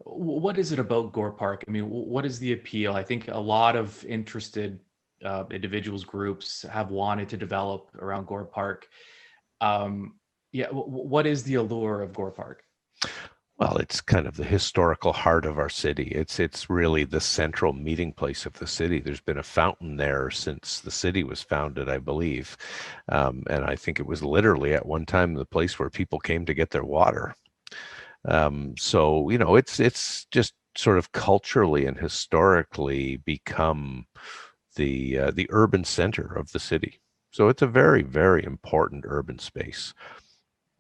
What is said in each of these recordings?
What is it about Gore Park? I mean, what is the appeal? I think a lot of interested individuals, groups have wanted to develop around Gore Park. Um, yeah, what is the allure of Gore Park? Well, it's kind of the historical heart of our city. It's really the central meeting place of the city. There's been a fountain there since the city was founded, I believe, and I think it was literally at one time the place where people came to get their water. So it's just sort of culturally and historically become the urban center of the city. So it's a very, very important urban space.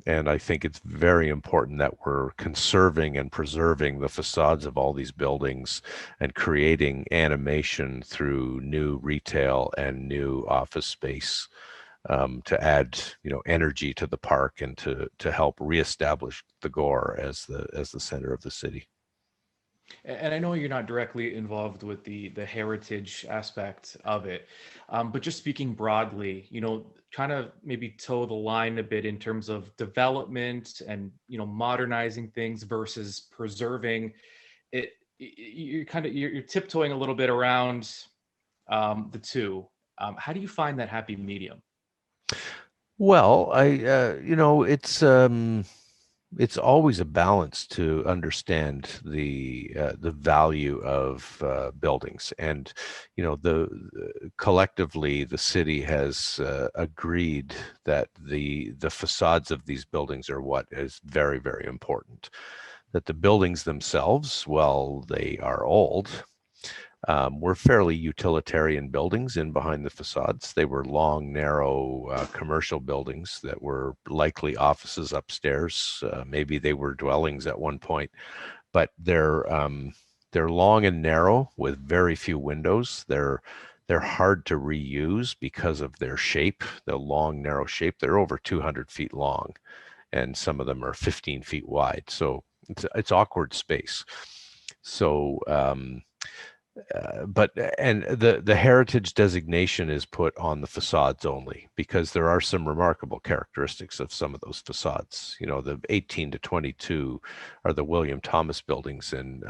And I think it's very important that we're conserving and preserving the facades of all these buildings and creating animation through new retail and new office space, to add, energy to the park and to help reestablish the Gore as the center of the city. And I know you're not directly involved with the heritage aspect of it, but just speaking broadly, kind of maybe toe the line a bit in terms of development and modernizing things versus preserving it. You're kind of you're tiptoeing a little bit around the two. How do you find that happy medium? Well, it's always a balance to understand the value of buildings, and collectively the city has agreed that the facades of these buildings are what is very, very important. That the buildings themselves, well, they are old, were fairly utilitarian buildings in behind the facades. They were long, narrow commercial buildings that were likely offices upstairs. Maybe they were dwellings at one point, but they're long and narrow with very few windows. They're hard to reuse because of their shape, the long, narrow shape. They're over 200 feet long, and some of them are 15 feet wide. So it's awkward space. So but and the heritage designation is put on the facades only because there are some remarkable characteristics of some of those facades. The 18 to 22 are the William Thomas buildings, and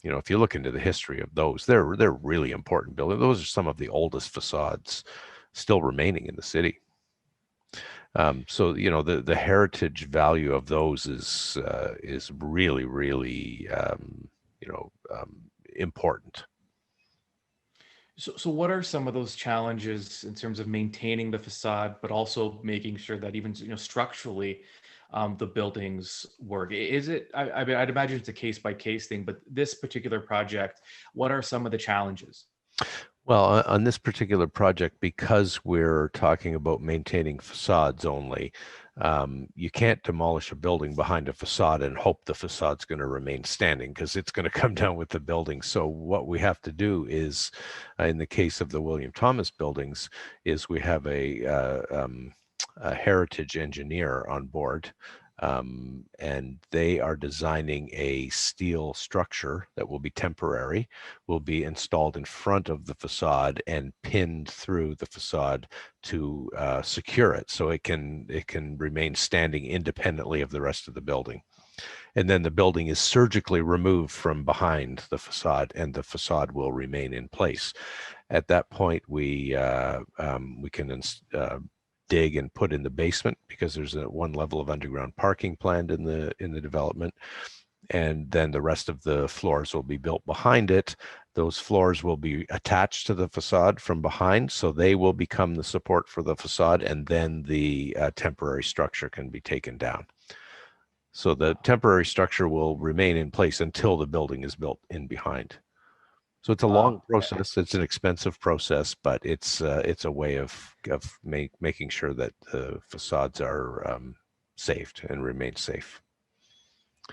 if you look into the history of those, they're really important buildings. Those are some of the oldest facades still remaining in the city. So the heritage value of those is really, really you know important. So what are some of those challenges in terms of maintaining the facade, but also making sure that even structurally, the buildings work? Is it? I mean, I'd imagine it's a case by case thing, but this particular project, what are some of the challenges? Well, on this particular project, because we're talking about maintaining facades only, you can't demolish a building behind a facade and hope the facade's going to remain standing because it's going to come down with the building. So what we have to do is, in the case of the William Thomas buildings, is we have a heritage engineer on board, and they are designing a steel structure that will be temporary, will be installed in front of the facade and pinned through the facade to secure it so it can remain standing independently of the rest of the building. And then the building is surgically removed from behind the facade, and the facade will remain in place. At that point, we can dig and put in the basement because there's one level of underground parking planned in the development, and then the rest of the floors will be built behind it. Those floors will be attached to the facade from behind, so they will become the support for the facade, and then the temporary structure can be taken down. So the temporary structure will remain in place until the building is built in behind. So it's a long Wow. process. It's an expensive process, but it's a way of making sure that the facades are saved and remain safe.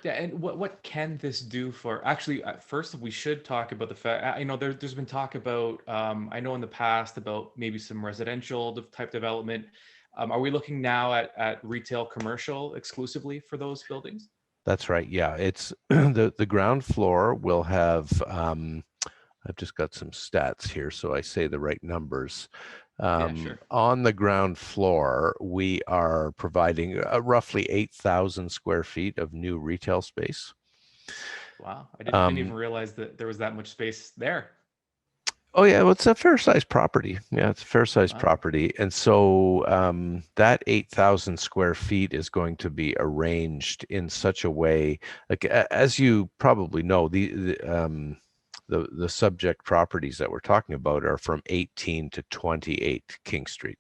Yeah, and what can this do for actually first we should talk about the fact there's been talk about I know in the past about maybe some residential type development. Are we looking now at retail commercial exclusively for those buildings? That's right. Yeah, it's the ground floor will have. I've just got some stats here, so I say the right numbers. Yeah, sure. On the ground floor, we are providing roughly 8,000 square feet of new retail space. Wow, I didn't even Um, realize that there was that much space there. Oh yeah, well, it's a fair sized property. Yeah, it's a fair sized Wow. property. And so that 8,000 square feet is going to be arranged in such a way, like as you probably know, the subject properties that we're talking about are from 18 to 28 King Street.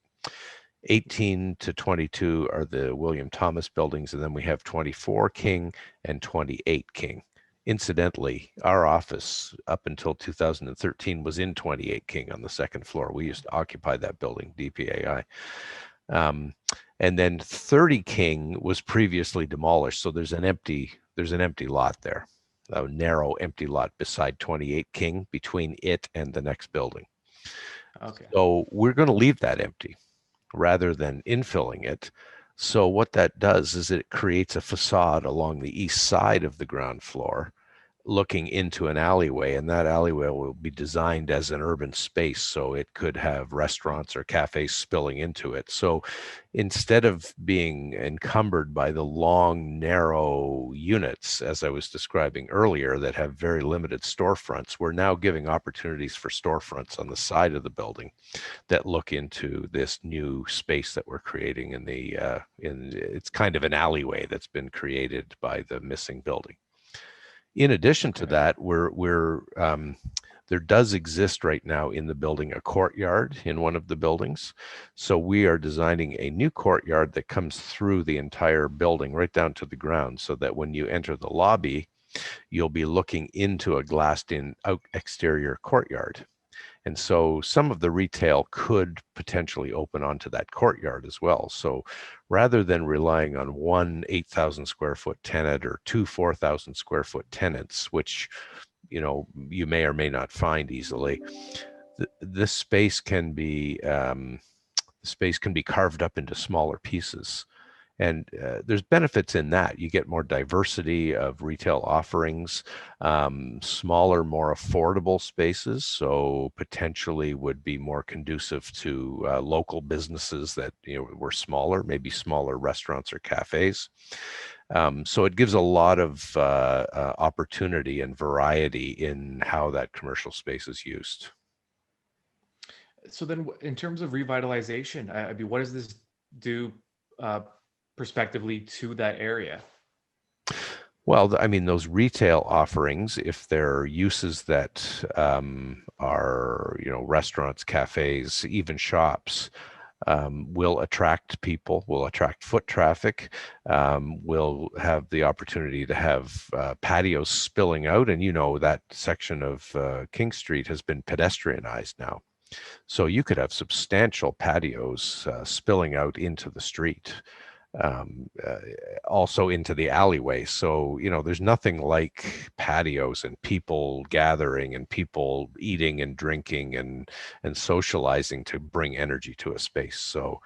18 to 22 are the William Thomas buildings, and then we have 24 King and 28 King. Incidentally, our office up until 2013 was in 28 King on the second floor. We used to occupy that building, DPAI. And then 30 King was previously demolished, so there's an empty lot there, a narrow empty lot beside 28 King between it and the next building. Okay. So we're going to leave that empty rather than infilling it. So what that does is it creates a facade along the east side of the ground floor looking into an alleyway, and that alleyway will be designed as an urban space, so it could have restaurants or cafes spilling into it. So instead of being encumbered by the long, narrow units, as I was describing earlier, that have very limited storefronts, we're now giving opportunities for storefronts on the side of the building that look into this new space that we're creating in it's kind of an alleyway that's been created by the missing building. In addition to Okay. that, there does exist right now in the building a courtyard in one of the buildings. So we are designing a new courtyard that comes through the entire building right down to the ground, so that when you enter the lobby, you'll be looking into a glassed-in exterior courtyard. And so some of the retail could potentially open onto that courtyard as well. So rather than relying on one 8,000 square foot tenant or two 4,000 square foot tenants, which you may or may not find easily, this space can be carved up into smaller pieces. And there's benefits in that. You get more diversity of retail offerings, smaller, more affordable spaces, so potentially would be more conducive to local businesses that were smaller, maybe smaller restaurants or cafes. So it gives a lot of opportunity and variety in how that commercial space is used. So then, in terms of revitalization, I mean, what does this do uh, prospectively to that area? Well, I mean, those retail offerings, if they're uses that are, restaurants, cafes, even shops, will attract people, will attract foot traffic, will have the opportunity to have patios spilling out. And that section of King Street has been pedestrianized now. So you could have substantial patios spilling out into the street, um, uh, also into the alleyway. So, there's nothing like patios and people gathering and people eating and drinking and socializing to bring energy to a space. So,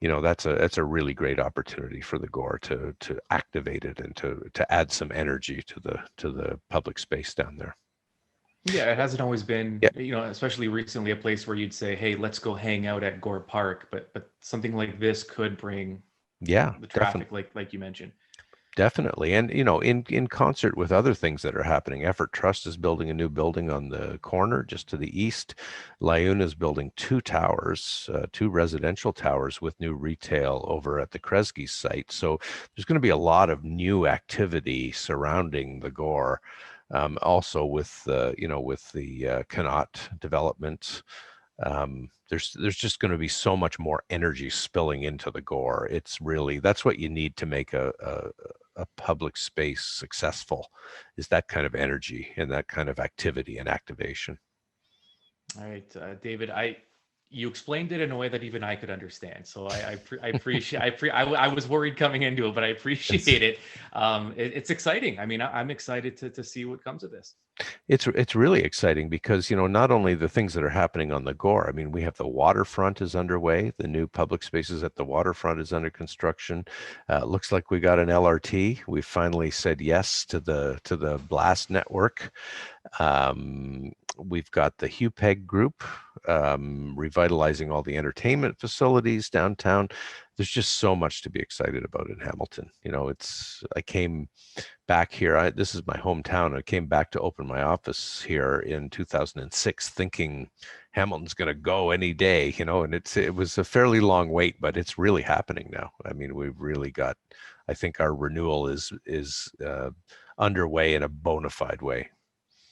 that's a really great opportunity for the Gore to activate it and to add some energy to the public space down there. Yeah, it hasn't always been, Yeah, especially recently, a place where you'd say, "Hey, let's go hang out at Gore Park," but something like this could bring yeah, the traffic, definitely. like you mentioned. Definitely. And, in concert with other things that are happening, Effort Trust is building a new building on the corner just to the east. Lyuna is building two towers, two residential towers with new retail over at the Kresge site. So there's going to be a lot of new activity surrounding the Gore. Also with, with the Connaught development. There's just going to be so much more energy spilling into the Gore. That's what you need to make a public space successful, is that kind of energy and that kind of activity and activation. All right, David, you explained it in a way that even I could understand. So I appreciate. I was worried coming into it, but I It's appreciate it. It's exciting. I mean, I'm excited to see what comes of this. it's really exciting because not only the things that are happening on the Gore. I mean, we have the waterfront is underway. The new public spaces at the waterfront is under construction. Looks like we got an LRT. We finally said yes to the blast network. We've got the Hugh Peg Group revitalizing all the entertainment facilities downtown. There's just so much to be excited about in Hamilton. You know, I came back here. This is my hometown. I came back to open my office here in 2006, thinking Hamilton's going to go any day, you know, and it was a fairly long wait, but it's really happening now. I mean, we've really got. I think our renewal is underway in a bona fide way.